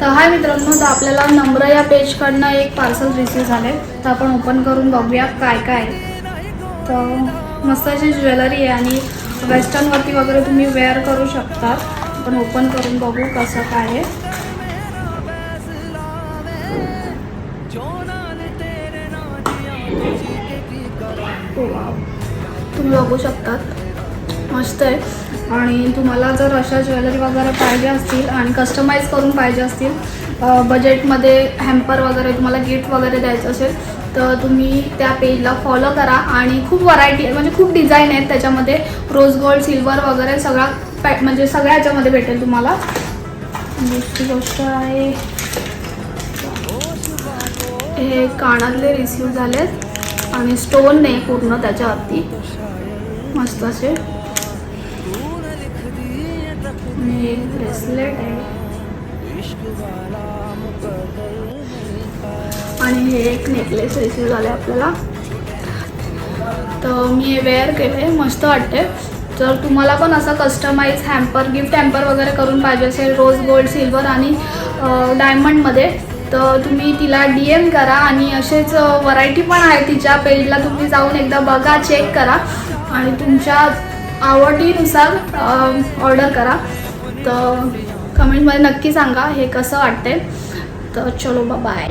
तर हाय मित्रांनो, तर आपल्याला नम्र या पेजकडनं एक पार्सल रिसीव झाले. तर आपण ओपन करून बघूया काय काय आहे. तर मस्त अशी ज्वेलरी आहे आणि वेस्टर्नवरती वगैरे तुम्ही वेअर करू शकता. आपण ओपन करून बघू कसं काय आहे. तुम्ही बघू शकतात, मस्त आहे. आणि तुम्हाला जर अशा ज्वेलरी वगैरे पाहिजे असतील आणि कस्टमाइज करून पाहिजे असतील, बजेटमध्ये हॅम्पर वगैरे तुम्हाला गिफ्ट वगैरे द्यायचं असेल तर तुम्ही त्या पेजला फॉलो करा. आणि खूप व्हरायटी आहे, म्हणजे खूप डिझाईन आहेत त्याच्यामध्ये. रोज गोल्ड, सिल्वर वगैरे सगळा म्हणजे सगळ्या ह्याच्यामध्ये भेटेल तुम्हाला. दुसरी गोष्ट आहे, हे कानातले रिसीव झालेत आणि स्टोन नाही पूर्ण त्याच्यावरती, मस्त असे. आणि ब्रेसलेट आहे आणि हे एक नेकलेस रिसीव झाले आपल्याला. तर मी हे वेअर केले, मस्त वाटते. जर तुम्हाला पण असं कस्टमाइज हॅम्पर, गिफ्ट हॅम्पर वगैरे करून पाहिजे असेल रोज गोल्ड, सिल्वर आणि डायमंडमध्ये, तर तुम्ही तिला DM करा. आणि असेच व्हरायटी पण आहे तिच्या पेजला, तुम्ही जाऊन एकदा बघा, चेक करा आणि तुमच्या आवडीनुसार ऑर्डर करा. तर कमेंटमध्ये नक्की सांगा हे कसं वाटते. तर चलो बाय.